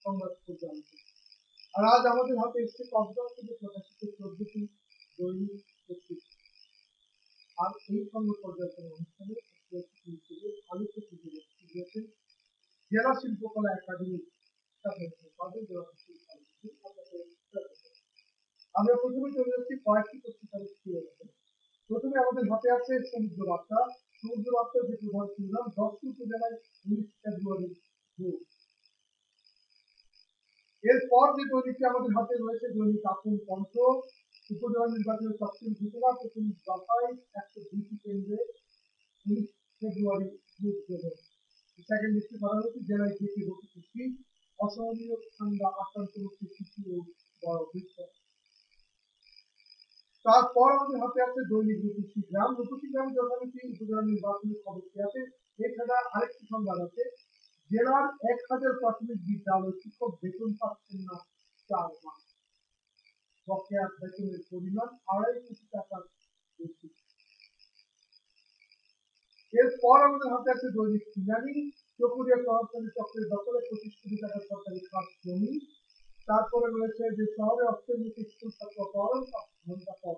সংবাদ পর্যন্ত। আর আজ আমাদের হাতে এসছে কক্সবাজার থেকে প্রকাশিত 14টি দৈনিক পত্রিকা। আর এই সংবাদ পর্যালোচনা অনুষ্ঠানে আলোচক হিসেবে দিয়েছেন জেলা শিল্পকলা একাডেমির সাধারণ সম্পাদক। আমরা প্রথমে চলে যাচ্ছি কয়েকটি পত্রিকার শিরোনামে। প্রথমে আমাদের হাতে আছে সমুদ্র বার্তা। সমুদ্র বার্তার যে প্রধান শিরোনাম 10টি উপজেলায় 19 ফেব্রুয়ারি ভোট। এরপর যে দৈনিকটি আমাদের হাতে রয়েছে দৈনিক আপন কণ্ঠ। উপজেলা নির্বাচনের সবচেয়ে ঘোষণা, প্রথম দফায় 102টি কেন্দ্রে 19 ফেব্রুয়ারি ভোট গ্রহণ। সেকেন্ড লিস্টে করা হয়েছে জেলায় যেটি হচ্ছে শীত, অসহনীয় ঠান্ডা আক্রান্ত হচ্ছে শিশু ও বড় বৃদ্ধ। তারপর আমাদের হাতে আছে দৈনিক রূপসী গ্রাম। রূপসী গ্রাম যথারীতি উপজেলা নির্বাচনের খবরটি আছে। এছাড়া আরেকটি সংবাদ আছে, জেলার 1000 প্রাথমিক বিদ্যালয় শিক্ষক বেতন পাচ্ছেন না 4 মাস। বকেয়া বেতনের পরিমাণ 2.5 কোটি টাকার বেশি। এরপর আমাদের হাতে আছে দৈনিক ইরানি। চকুরিয়া শহরতলি চক্রের দখলে 25 কোটি টাকার সরকারি খাত জমি। তারপরে রয়েছে যে শহরে অস্ত্রের মুখে স্কুল ছাত্র অপহরণ, ঘন্টা পর।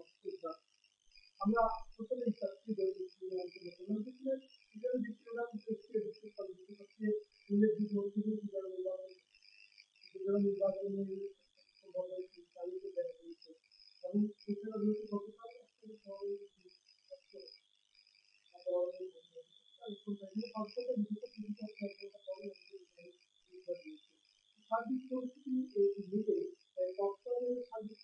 আমরা প্রথমেই চাচ্ছি দৈনিক উল্লেখযোগ্য নির্বাচনের এবং এছাড়া রয়েছে গতকাল সার্বিক পরিস্থিতি মিলে কক্সবাজারের সার্বিক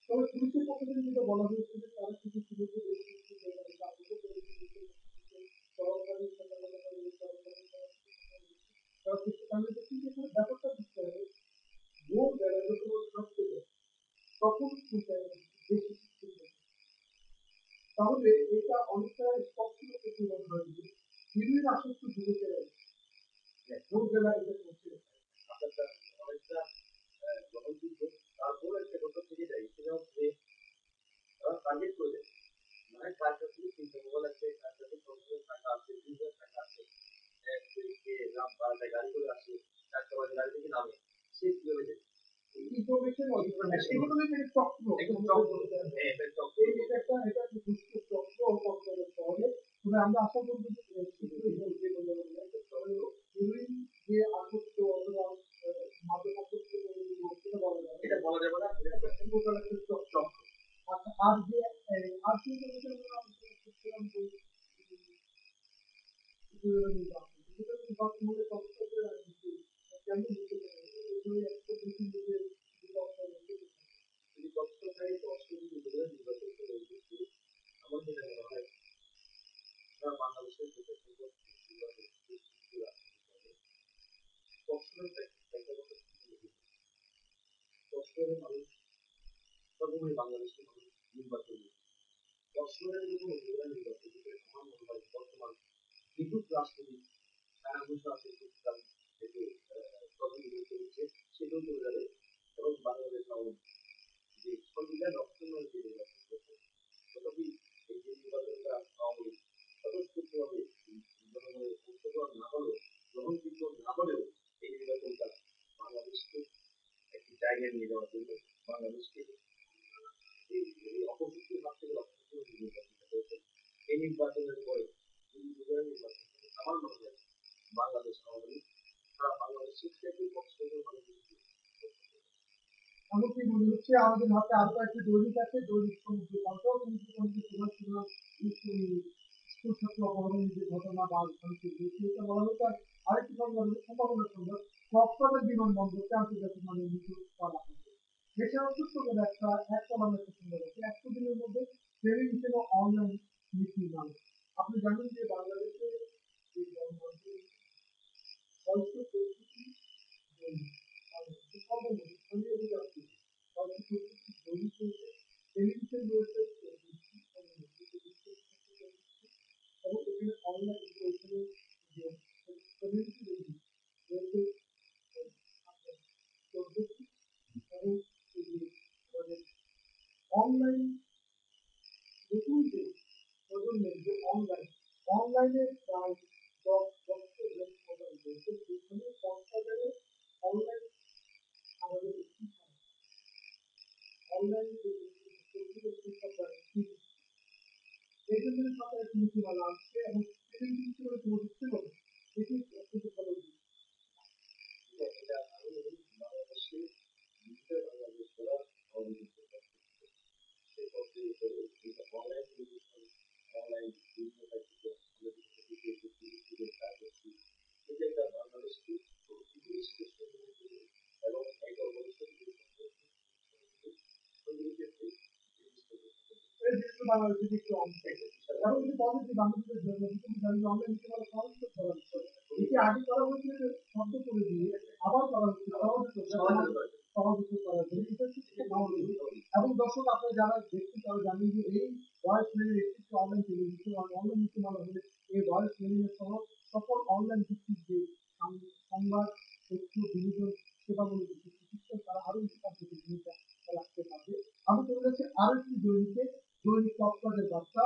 তবে পুলিশের পক্ষ থেকে যেটা বলা হয়েছে যে তারা কিছু ব্যাপারটা বুঝতে হবে, ভোর বেলা যখন থাকতে যায় তখন তাহলে এটা অনেকটা স্পষ্ট প্রতিবাদ হয় যে হিরোইন আসক্ত যুবকেরা ভোর বেলা এটা করছে। অনেকটা গ্রহণযোগ্য। তারপরে একটা কথা থেকে যায় সেটা হচ্ছে তারা টার্গেট করে দেয়, মানে কার কাছে চিন্তা মোবাইল আছে, কার কাছে টাকা আছে, 2,000 টাকা আছে, গাড়ি করে আসে, 4টা বাজে গাড়ি থেকে নামে, সে কিভাবে দেয় ইনফরমেশন এগুলো চক্র এটা দুষ্ট চক্র শহরে। তবে আমরা আশা করবো যে আসক্ত অথবা মাদক আসক্ত এটা বলা যাবে না, চক্র। আচ্ছা, আর যে বাংলাদেশের মানুষ সর্বময় বাংলাদেশের মানুষ নির্বাচন কক্সবাজারের যখন উপজেলা নির্বাচন আমার মনে হয় বর্তমান বিদ্যুৎ রাষ্ট্রপতি থেকে প্রতিনিধিত্ব হচ্ছে সেটাও চলে যাবে এবং বাংলাদেশ আওয়ামী যে সংবিধান রক্ষণের যে নির্বাচন করছে তথাপি এই যে নির্বাচনটা আওয়ামী স্বতঃস্ফূর্তভাবে জনগণের অংশগ্রহণ না হলেও গ্রহণযোগ্য না হলেও এই নির্বাচনটা বাংলাদেশকে একটি জায়গায় নিয়ে যাওয়ার জন্য বাংলাদেশকে এই অপশক্তির হাত থেকে রক্ষা করে নির্বাচিত হয়েছে। এই নির্বাচনের পরে নির্বাচন আমার মনে হয় বাংলাদেশ আওয়ামী লীগ তারা বাংলাদেশের থেকে এমনকি মনে হচ্ছে আমাদের হাতে আরো একটি দৈনিক আছে, দৈনিক সমুদ্র কণ্ঠ। স্কুল ছাত্র অপহরণের যে ঘটনা বা এটা বলা হয়েছে। আর আরেকটি সংবাদ সম্ভাবনার সংবাদ, কক্সবাজার বিমানবন্দরকে আন্তর্জাতিক মানের নিচু করা হবে। এছাড়াও ছোট্ট করে একটা সংবাদ আছে, 100 দিনের মধ্যে ট্রেনিং হিসেবে অনলাইন নীতি নামে। আপনি জানেন যে বাংলাদেশে যে গণমাধ্যম হয়তো পরিস্থিতি সর্বমোট আমি অভিযোগ করি হয়তো পরিস্থিতি দৈনিক রয়েছে, টেলিভিশন রয়েছে, এবং এখানে অনলাইন এখানে যে কমিউনিটি রয়েছে পদ্ধতি এবং আমাদের অনলাইন নতুন যে প্রজন্মের যে অনলাইনে প্রায় 10 বছর মোবাইল রয়েছে, যেখানে কক্সবাজারে অনলাইন আমাদের অনলাইন শিক্ষা প্রায় এই জন্য সরকার নীতিমালা আসছে এবং নীতি করে দিচ্ছে বলে এটি অত্যন্ত ভালো দিক। এটা আমি বাংলাদেশে বাংলাদেশ করা সেই পথে অনলাইন অনলাইন বিভিন্ন কাজকে এটা একটা বাংলাদেশকে এবং একটা বাংলাদেশের একটু অংশ এবং যদি বলে যে বাংলাদেশের জন্য তুমি জানি অনলাইন নীতিমালা সহজ করা হচ্ছে, এটি আগে করা হয়েছিল শব্দ করে দিয়ে আবার করা হচ্ছে সহজ করার জন্য। এবং দর্শক আপনারা যারা দেখছেন তারা জানেন যে এই ভয়েস মেইলের একটি অনলাইন টেলিভিশন অনলাইন নীতিমালা হলে এই ভয়েস মেইলের সহ সকল অনলাইন ভিত্তিক যে সংবাদ তথ্য বিনোদন সেবামূলক চিকিৎসা তারা আরো বেশি কার্যকরী ভূমিকা রাখতে পারবে। আমি চলে যাচ্ছি আরো একটি দৈনিক কক্সবাজার বার্তা,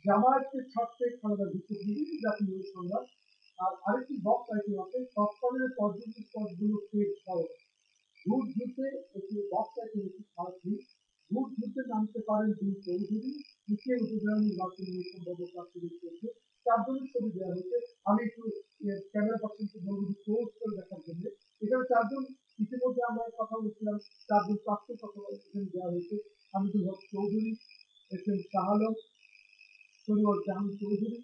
জামায়াতকে ছাড়তে খালেদা জিকে বিভিন্ন জাতীয় সংবাদ। আর আরেকটি বক্স আইটেম আছে, কক্সবাজারের পর্যটন স্পটগুলো ফের সহ ভোট যুদ্ধে একটি বক্স আইটেম একটি প্রার্থী ভোট যুদ্ধে নামতে পারেন দুই চৌধুরী তৃতীয় উপজেলা নির্বাচন নিয়ে সম্ভাব্য প্রার্থীদের চলছে। 4 জনের ছবি দেওয়া হয়েছে। আমি একটু ক্যামেরা পার্সনকে বলবো ক্লোজ করে দেখার জন্য। এখানে 4 জন ইতিমধ্যে আমরা কথা বলছিলাম, 4 জন প্রার্থীর কথা এখানে দেওয়া হয়েছে। হামিদুল হক চৌধুরী, এস এম শাহ আলম, সরিওয়াল জাহান চৌধুরী,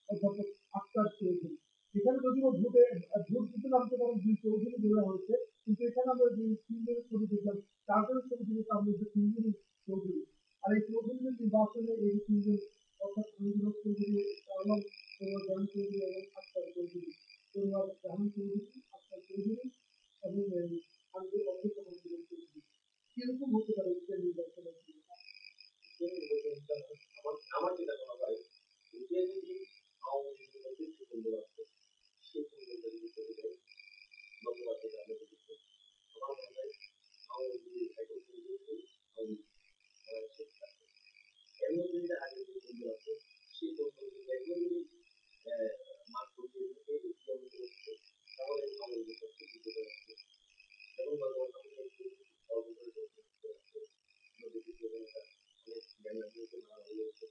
অধ্যাপক আক্তার চৌধুরী। এখানে যদিও ভোট দিতে নামতে পারেন দুই চৌধুরী বলা হয়েছে, কিন্তু এখানে আমরা যে 3 জনের ছবি দেখলাম, 4 জনের ছবি দিলে তার মধ্যে 3 জনই চৌধুরী। আর এই চৌধুরীদের নির্বাচনে এই 3 জন অর্থাৎ হামিদুল হক চৌধুরী, আলম, সরিওয়াল জাহান চৌধুরী এবং আক্তার চৌধুরী, সরিওয়াল জাহান চৌধুরী, আক্তার চৌধুরী এবং হামিদুল চৌধুরী। কিরকম হতে পারে এই নির্বাচনের আমার যেটা মনে হয় যে যদি আওয়ামী লীগের মধ্যে সুগন্ধ আছে সেই সুগন্ধ যদি চলে যায় বর্তমান থেকে আমরা দেখেছি আমার মনে হয় আওয়ামী লীগের একটা সুগন্ধ এর মধ্যে যেটা আগে যে সুগন্ধ আছে সেই সুগন্ধ একবার যদি মাঠ করতে তাহলে আওয়ামী লীগের পক্ষে জিতে যাচ্ছে এবং বর্তমান অনেক জ্ঞানের মারা হয়েছে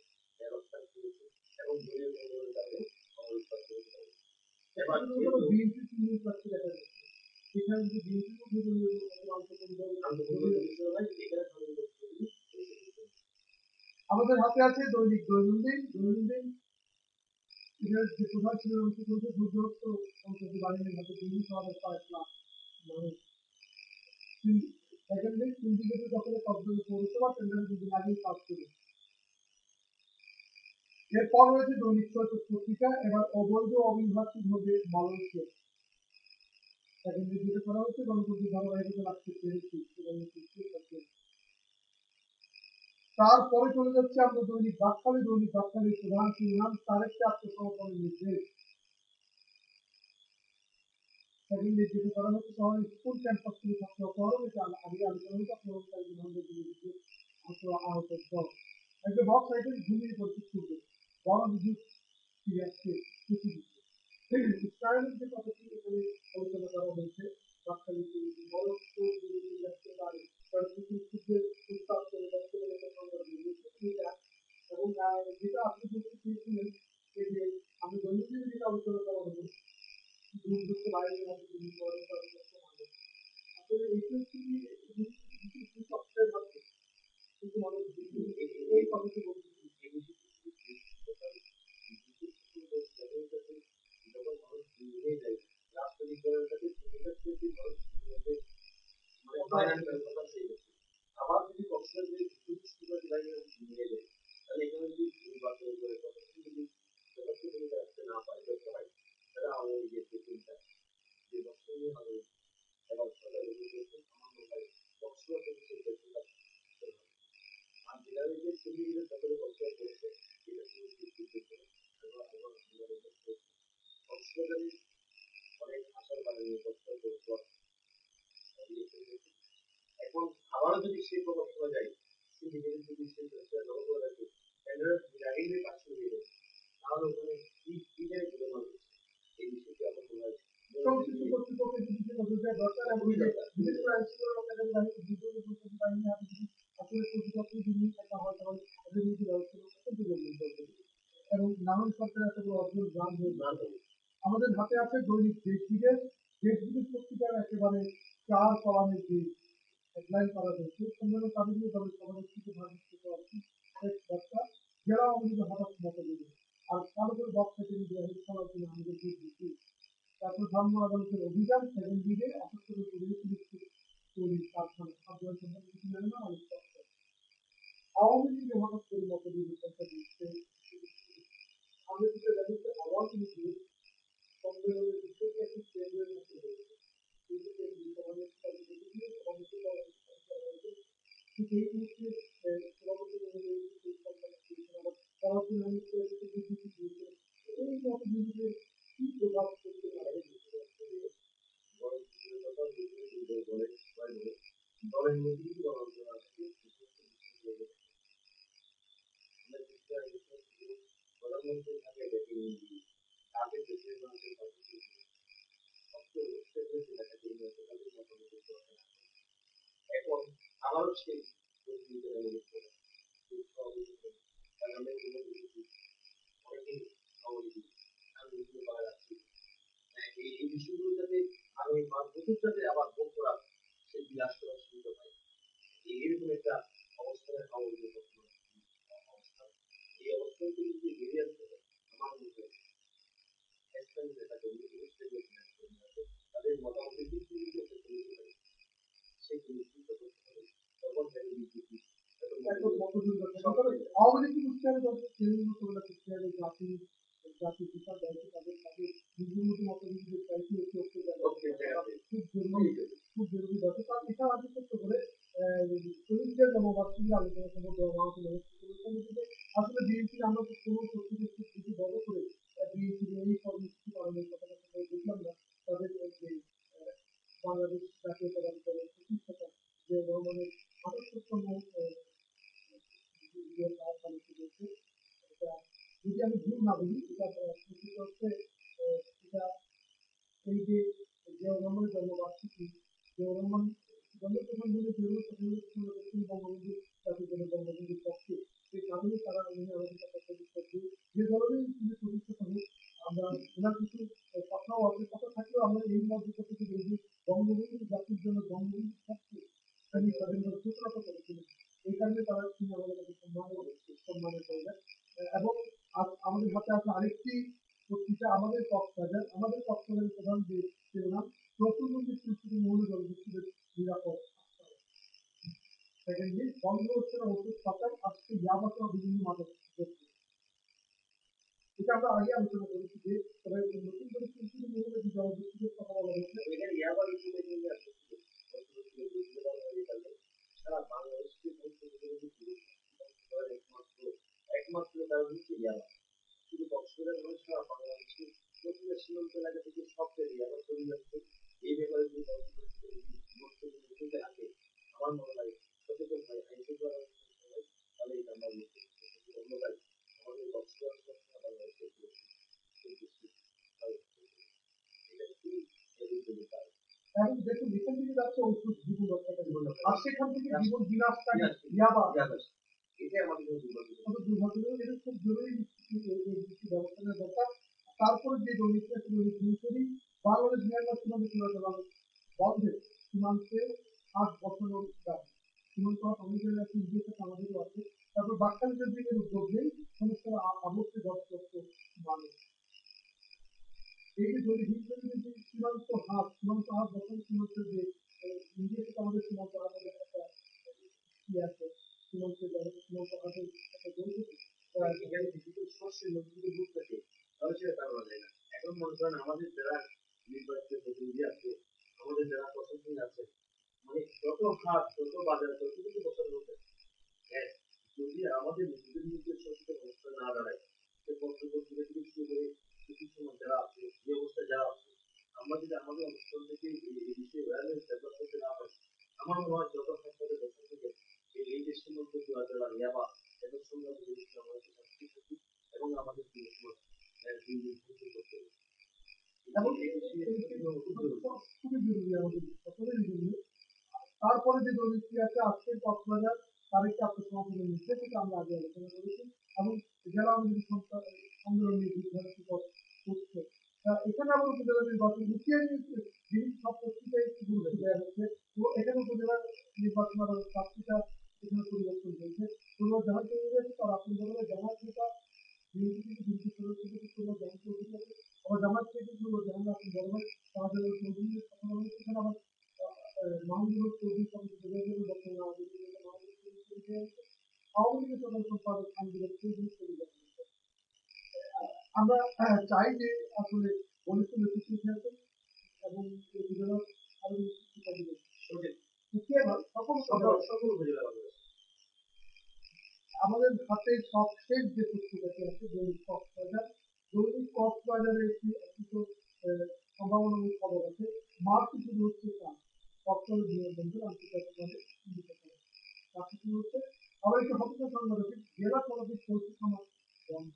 এবং দলীয় মনোনয়নের কারণে আমাদের প্রার্থী হতে পারে। এবার বিএনপি তিনজন প্রার্থী দেখা যাচ্ছে, এখানে যদি বিএনপি আমাদের হাতে আছে দৈনন্দিন এটার যে প্রধান ছিল দুর্ধর্ষ সংসদীয় বাহিনীর হাতে দিল্লি শহরের 5 লাখ মানুষ। সেকেন্ডে সিন্ডিকেটের দখলে কক্সবাজার পৌরসভা টেন্ডারে দুদিন আগেই কাজ শুরু। এরপর রয়েছে দৈনিক সৈকত পত্রিকা, এবার অবৈধ অভিবাসী হবে মালয়েশিয়া। সেকেন্ডে যেটা করা হচ্ছে গণতন্ত্রের ধারাবাহিকতা রাখতে পেরেছি। তারপরে চলে যাচ্ছে আমরা দৈনিক বাকখালী প্রধান শিরোনাম তারেককে আত্মসমর্পণের নির্দেশ। সেকেন্ডে যেটা করা হচ্ছে শহরের স্কুল ক্যাম্পাস থেকে ছাত্র অপহরণ, এটা আগে আলোচনা হয়েছে অপহরণকারী বিমানদের বিরুদ্ধে আহত 10। একটা বক্স আইটেম ঘুমিয়ে পড়ছে ছুটে বড় বিদ্যুৎ ফিরে আসছে পৃথিবীতে। ইসরায়েলের যে কথাটি এখানে আলোচনা করা হয়েছে বাকখালীতে বড় উত্তাপ করে যাচ্ছে বলে একটা সংবাদ দিয়েছে এবং যেটা আপনি বলতে চেয়েছিলেন যে আমি দৈনন্দিন যেটা আলোচনা করা হলো দুর্যোগ বাইরে আসলে এইটি সবচেয়ে ভালো কিন্তু মানুষ এই কথাটি বলতে ফাইনান্সিয়াল কথা সেই আবার যদি কক্সবাজারে যদি বাইরে নিয়ে যায় তাহলে এখানে যদি নির্বাচন করে কতক্ষণ যদি যতক্ষণ যদি রাখতে না পারে দেখতে হয় তারা আমাদের যে চিন্তা যে বছর নিয়ে হবে এবার সরকার আমার মনে হয় কক্সবাজার থেকে সেই ক্ষেত্রটা আর যেটা যে সিন্ডিকেটের ব্যাপারে কক্সবাজার করেছে এটা কিন্তু কক্সবাজারে অনেক আশার বাড়ি নিয়ে কক্সবাজার এখন আবারও যদি সেই প্রভাব শোনা যায় সিন্ডিকেটের যদি সেই ব্যবসায় লক্ষ্য করে রাখে তাহলে ডাইরেক্টলি কাজ শুরু হয়ে যাবে তাহলে ওখানে কি জানি করে মানুষ এই বিষয়টি আমার মনে হয় সংশ্লিষ্ট কর্তৃপক্ষের যদি যে নজরদারি দরকার এবং বিশেষ করে আইনশৃঙ্খলা রক্ষাকারী বাহিনী দুর্যোগ প্রতিরোধী বাহিনী হাতে যদি আসলে প্রতিপক্ষ যদি একটা হয় তাহলে তাদের নীতি ব্যবস্থা অত্যন্ত জরুরি এবং না হলে সরকার এত বড় অর্জন গ্রাম হয়ে যাবে। আমাদের হাতে আছে দৈনিক দেশবিদেশ পত্রিকার একেবারে চার কলামের যে হেডলাইন করা হয়েছে সম্মেলন তাদের নিয়ে দলের সভাপতিত্ব বার্তা যারা আমাদের হঠাৎ মতো দেবে আর ভালো করে বক্তা তিনি দেওয়া হয়েছে সবার জন্য আমাদের তারপর ধর্ম আদালতের অভিযান সেভেন লিগে 78 পরিবেশ তৈরির কারখানা আপনার সম্বন্ধে কিছু জানে না অনেক কষ্ট আওয়ামী লীগে হঠাৎ করে মত বিরোধিতা দিচ্ছে আমাদের যেটা জানি যে আওয়ামী লীগের সম্মেলনের বিষয়টি একটি কেন্দ্রের মতো হয়েছে কিন্তু ঠিক এই মুহূর্তে সভাপতি মহোদয় এই মত বিরোধের কি প্রভাব করতে পারে দলের মধ্যে কিছু আলোচনা আছে প্রধানমন্ত্রী থাকে দেখে তাকে দেশের মানুষের এখন আবারও সেই এই বিষয়গুলো যাতে আগামী 5 বছর যাতে আবার ভোগ করা সেই বিলাস করার সুবিধা পায় এইরকম একটা অবস্থানে খাওয়া অবস্থা এই অবস্থান থেকে যদি বেরিয়ে আসতে হয় আমার মনে হয় তাদের মতামতের দিক সেই তখন আওয়ামী লীগ মুসলিম জাতির জাতির বিচার দায়িত্ব তাদের তাদের নিজের মতো মতবিরোধের চাইতে খুব জরুরি ব্যাপার তার এছাড়া আগে করতে করে শহীদদের জনবার্ষিকী আলোচনা সভা দেওয়া আসলে বিএনপি আমরা কোনো কর্তৃপক্ষ কিছু বড় করে বিএনপি এই কর্মসূচি পালনের কথা দেখলাম না তাদের যে বাংলাদেশ জাতীয়তাবাদী দলের প্রতিষ্ঠাতা যে রহমানের ৭৮তম যদি আমি ভুল না বলি এটা হচ্ছে এটা এই যে জিয়াউর রহমানের জন্মবার্ষিকী জিয়াউর রহমান জন্মগ্রহণ হলে দক্ষিণ বঙ্গবন্ধু জাতীয় দলের বঙ্গবন্ধুর পক্ষে সেই কারণে তারা আমাদের কাছে যে ধরনের তিনি প্রতিষ্ঠাতা হোক আমরা ওনার কিছু কথাও আছে কথা থাকলেও আমরা এই মর্যাদা থেকে দেখি বঙ্গবন্ধু জাতির জন্য বঙ্গবন্ধুর পক্ষে তিনি স্বাধীনতার সূচনা করেছিলেন এই কারণে তারা তিনি আমাদের কাছে সম্মানের জায়গা এবং আমাদের হাতে আছে আরেকটি পত্রিকা আমাদের কক্সবাজারের প্রধান যে শিরোনাম প্রতিবন্ধী পরিস্থিতি মৌলিক জনগোষ্ঠীদের নিরাপদ সেকেন্ডলি বন্ধ হচ্ছে না ওষুধ পাচার আজকে ইয়াবা সহ বিভিন্ন মাদক এটা আমরা আগে আলোচনা করেছি যে তবে নতুন পরিস্থিতি মৌলিক জনগোষ্ঠীদের কথা বলা হচ্ছে এখানে ইয়াবা সারা বাংলাদেশকে একমাত্র কারণ হচ্ছে ইয়াবা শুধু কক্সবাজার নয় সারা বাংলাদেশের প্রতিটা সীমান্ত এলাকা থেকে সব জায়গায় ইয়াবা চলে যাচ্ছে এই ব্যাপারে যদি গুরুত্ব রাখে আমার মনে হয় সচেতন হয় আইন শৃঙ্খলা তাহলে এটা আমরা অন্যথায় আমাদের কক্সবাজার বাংলাদেশের এখন দেখুন এখান থেকে যাচ্ছে ওষুধ জীবন রক্ষাকারী আর সেখান থেকে জীবন বিনাশকারী ইয়াবা এটা আমাদের দুর্ভাগ্য এটা খুব জরুরি ব্যবস্থা নেওয়া দরকার তারপরে যে দৈনিকটা বাংলাদেশ মিয়ানমার সীমান্ত চলাচল বন্ধে সীমান্তে হাত বসানোর দাবি সীমান্ত হাত অনেকের আছে নিজের সাথে আমাদেরও আছে তারপর বাক্যালিকের দিকের উদ্যোগ নেই সমস্যার আবর্তে দপ্তর মানুষ এই যে দৈনিক সীমান্ত হাত বসানো সীমান্তের যে নিজের সাথে আমাদের সীমান্ত আমাদের একটা কি আছে, সীমান্তে যারা সীমান্ত আমাদের একটা যৌথ এখানে কিছু সমস্যার মধ্যে যদি বুঝ থাকে তাহলে সেটা চালানো যায় না। এখন মনে করেন আমাদের যারা নির্বাচিত প্রতিনিধি আছে, আমাদের যারা প্রশাসন আছে, মানে যত হাট যত বাজার যত কিছু বসানো হচ্ছে, হ্যাঁ, যদি আমাদের নিজেদের মধ্যে সচেতন অবস্থা না দাঁড়ায়, সে পত্রপত্রিকা থেকে শুরু করে কিছু সময় যারা আছে যে অবস্থায় যারা আছে, আমরা যদি আমাদের অবস্থান থেকে এই বিষয়ে অ্যাওয়ারনেস ডেভেলপ করতে না পারি, আমার মনে হয় যত হাসপাতালে বসে থেকে এই দেশের মধ্যে চলাচল ইয়াবা এত সুন্দর জিনিস আমাদের শাস্তি থাকি এবং আমাদের দিন দিন করতে হবে। এবং এই বিষয়ে খুব জরুরি। খুবই জরুরি আমাদের সকলেরই জন্য। তারপরে যে দলিলটি আছে আজকের কক্সবাজার তার একটি আত্মসমর্পণের নির্দেশ থেকে আমরা আগে আলোচনা করেছি এবং জেলা অনুযায়ী সম্মেলন নিয়ে নির্ধারিত তথ্য। এখানে আবার উপজেলা নির্বাচন মুখিয়ে বিভিন্ন সব পত্রিকায় একটু গুরুত্ব দেওয়া হচ্ছে। তো এখানে উপজেলা নির্বাচন আরো 4টা এখানে পরিবর্তন হয়েছে। পূর্ব জাহাজ চৌধুরী আছে তার আপন বদলে জামাত নেতা বিএনপি থেকে বিএনপি সদস্য থেকে পূর্ব জাহাজ চৌধুরী আছে। আবার জামাত থেকে পূর্ব জাহাজ আপন বড় ভাই শাহজালাল চৌধুরীর কথা বলা হচ্ছে। এখানে আবার মাহমুদুল চৌধুরী সমিতি যোগাযোগের বর্তমান আওয়ামী লীগের মাহমুদুল চৌধুরী দেওয়া হচ্ছে। আওয়ামী লীগের সাধারণ সম্পাদক আন্দোলন চৌধুরী চলে যাওয়া হচ্ছে। আমরা চাই যে আসলে বলিষ্ঠ নেতৃত্ব হিসেবে এবং এই উপজেলার আরো শিক্ষা দিবে সকল সকল উপজেলা বাংলাদেশ আমাদের হাতে সবশেষ যে পত্রিকাটি আছে দৈনিক কক্সবাজার। দৈনিক কক্সবাজারের একটি অত্যন্ত সম্ভাবনামূলক খবর আছে। মার্চ শুরু হচ্ছে কাজ কক্সবাজার বিমানবন্দর আন্তর্জাতিকভাবে চিহ্নিত করে কাজটি শুরু হচ্ছে। আবার একটি হতাশা সংবাদ আছে জেলা সমাজের পোল্ট্রি খামার বন্ধ।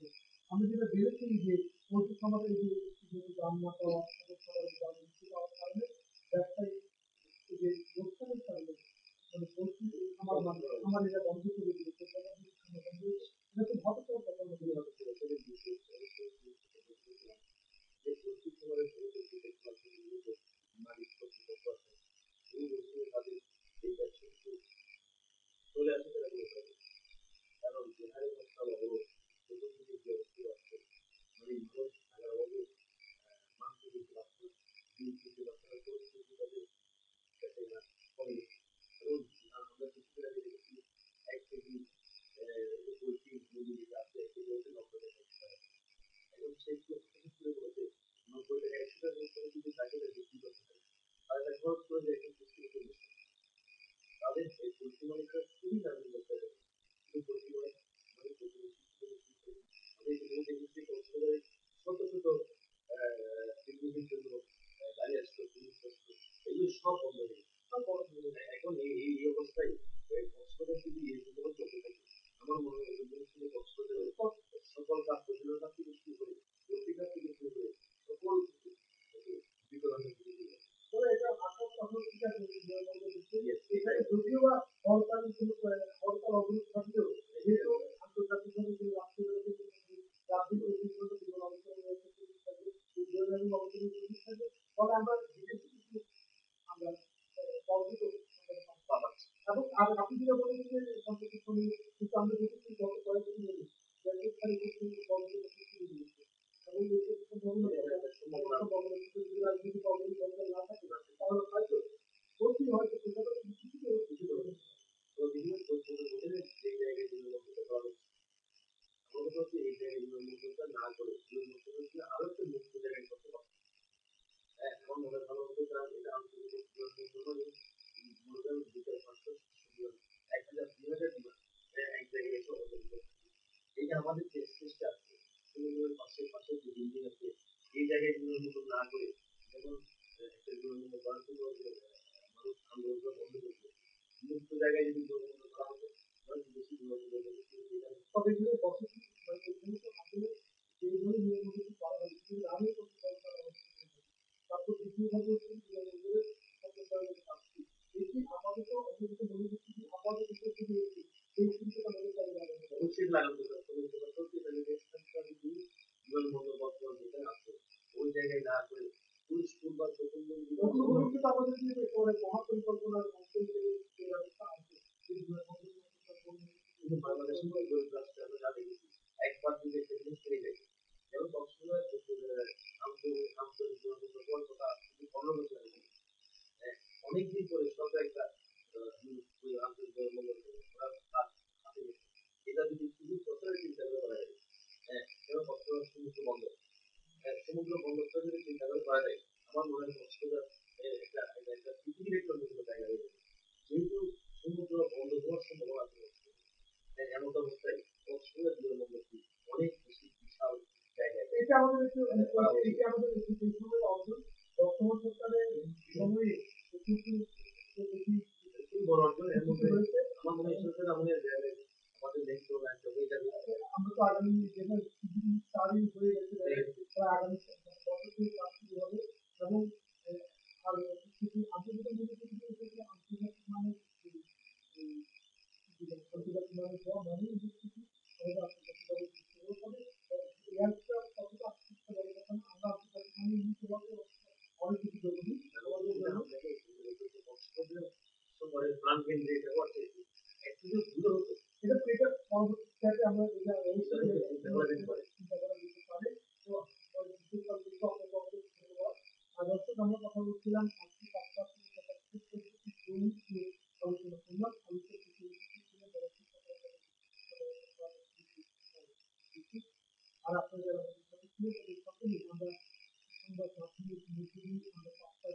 আমরা যেটা দেখেছি যে পোল্ট্রি খামারের যে যেহেতু দাম না পাওয়া এবং খাবারের দাম বেশি পাওয়ার কারণে ব্যবসায়ী যে লোকসানের কারণে মানে পোল্ট্রি খামারিরা বন্ধ করে দিয়েছে। এটা খুব হতাশার কথা আমরা বলে রাখতে চাই। যে প্রতি খাবারের মালিক কর্তৃপক্ষ আছে এই বছরে তাদের এই ব্যবসা চলে আসে তারা বলে থাকে। কারণ যে হারে মশলা অবরোধ চতুর্দিকে যে অবস্থা আছে, মানে মানুষ থাকার অভাবে মাংস দিতে পারছে না, ডিম দিতে পারছে না, পরিস্থিতি তাদের কাছে না কমে। এবং আমরা কিছুদিন আগে দেখেছি 1 কেজি পোলট্রি মুরগি যেটা আছে 1 কেজি হচ্ছে 90 টাকা। এবং সেগুলো থেকে শুরু করতে 90 টাকা 100 টাকা করে যদি তাকে বিক্রি করতে পারে তাহলে তার খরচ করে যায় 30-40 টাকা। তাদের এই পোলট্রি মালিকরা খুবই দারুণ করতে পারে। কিন্তু পোলট্রি মালিক মানে প্রতিবেশী আমি এগুলো দেখেছি কক্সবাজারে শত শত পিকনিকের জন্য গাড়ি আসতো পুলিশ আসতো এগুলো সব বন্ধ হয়ে গেছে। সব বন্ধ হয়ে গেছে। এখন এই অবস্থায় কক্সবাজার যদি এরকম চলতে থাকে আমার মনে হয় এগুলো শুধু কক্সবাজারের সকল কাজ প্রতিরোধ থেকে শুরু করে পত্রিকা থেকে শুরু করে সকল বিকলনের দিকে চলে যাবে। তবে এটা আসার কথা ঠিক আছে এখানে যদিও বা হরতালের কোনো হরতাল অবরোধ থাকলেও যেহেতু আন্তর্জাতিকভাবে যে রাষ্ট্রীয়ভাবে রাজনীতি ঐতিহ্যগত জীবন অবস্থানে রয়েছে পুলিশ থাকবে উদ্যোগ এবং অবতরণ পুলিশ থাকবে ফলে আমরা বিদেশি কিছু আমরা পর্যটক পাচ্ছি এবং আর আপনি যেটা বলেছেন যে সম্প্রতি সময়ে কিন্তু আমরা দেখেছি গত কয়েকদিন ধরে ব্যাংকের তারিখে কিন্তু পর্যটক শুরু হয়েছে এবং এই সম্ভাবনা যদি রাজনীতি অবরোধ দরকার না থাকে তাহলে হয়তো বলছি হয়তো সেটা কিছুটা বিভিন্ন হোটেলের যে জায়গাগুলো মধ্যে করা হচ্ছে আমাদের হচ্ছে এই জায়গাগুলোর মধ্যে না করে আরো একটা মুক্ত জায়গায় করতে পারছে। হ্যাঁ আমার মনে ভালো হতো কারণ এটা আন্তর্জাতিক মনে করেন 2,500 বিমান 1,000 2,000 বিমান এক জায়গায় এসে অবতরণ করছে। এই যে আমাদের যে স্পেসটা আছে সমুদ্রের পাশে পাশে যে বিল্ডিং আছে এই জায়গাগুলোর মতো না করে যেমন একটা বিমানবন্দর করার জন্য মানুষ আন্দোলন বন্ধ করছে মুক্ত জায়গায় যদি বিমানবন্দর করা হতো তাহলে বেশি বিমানবন্দর তবে এখানে বসতি মানে এখানে তো আসলে যেইভাবে নিয়মগুলো করা হয়েছে কিন্তু আরো তারপর দ্বিতীয়ভাবে হচ্ছে বিমানবন্দরের সম্প্রসারণের কাজটি এটি আপাতত অন্তত মনে হচ্ছে যে আপাতত যদি এই চিন্তাটা মনে করা যাবে অবশ্যই লাগানো বিমানবন্দর বর্তমান যেখানে আছে ওই জায়গায় না করে পুলিশ বা ভবিষ্যতে আমাদের যে একেবারে মহাপরিকল্পনার অংশ হিসেবে যে ব্যবস্থা আছে সেই বিমানবন্দর বাংলাদেশের মতো গরিব রাষ্ট্রে আমরা যা দেখেছি একবার যদি একটা জিনিস পেয়ে যাই যেমন কক্সবাজার আন্তর্জাতিক বিমানবন্দর কলকাতা 15 বছর আগে অনেকদিন পরে সরকার একটা এটা যদি শুধু প্রচারের চিন্তা করে করা যায়, হ্যাঁ, যেমন বর্তমান সমুদ্র বন্দর, হ্যাঁ, সমুদ্র বন্দরটা যদি চিন্তা করে করা যায়, আমার মনে হয় কক্সবাজার একটা পৃথিবীর একটা অন্যতম জায়গা হয়ে যাবে। যেহেতু সমুদ্র বন্ধ হওয়ার সম্ভাবনা আছে, হ্যাঁ, এমন অবস্থায় কক্সবাজার বিমানবন্দরটি অনেক বেশি বিশাল জায়গায় এটা আমাদের একটু করা উচিত। এটা আমাদের একটু সেই সময় অর্জন বর্তমান সরকারের সময়ে কিন্তু বেশি খুবই বড় অর্জন। এর মধ্যে হয়েছে। আমার মনে হয় সরকার আমাদের আমাদের নেক্সট হয়ে যাবে। আমরা তো আগামী যেটা স্টার্টিং হয়ে গেছে তারা আগামী বছর থেকে কাজ শুরু হবে এবং আর কিছু আন্তর্জাতিক মধ্যে কিছু এসেছে আন্তর্জাতিক মানের আন্তর্জাতিক মানের হওয়া মানেই যে কিছু আমাদের আন্তর্জাতিক ভাবে এয়ারটা কতটা আন্তর্জাতিক বলে কথা না আমরা আন্তর্জাতিক মানের নিতে হবে অনেক কিছু জরুরি আমাদের জন্য প্রাণ কেন্দ্রে এটা করছে একটু ভুল হতো, এটা এটা পরবর্তীতে আমরা এটা অবশ্যই চিন্তা করা যেতে পারে। চিন্তা করা যেতে পারে। তো বিশেষভাবে কিন্তু আমরা কখনো ধন্যবাদ। আর দর্শক আমরা কথা বলছিলাম আজকে পাঁচটা আলোচনা করলাম আলোচনা আর আপনারা যারা আমাদের সাথে ছিলেন তাদের সকলেই আমরা সংবাদ মাধ্যমের মধ্যে দিয়ে আমরা পাঁচটা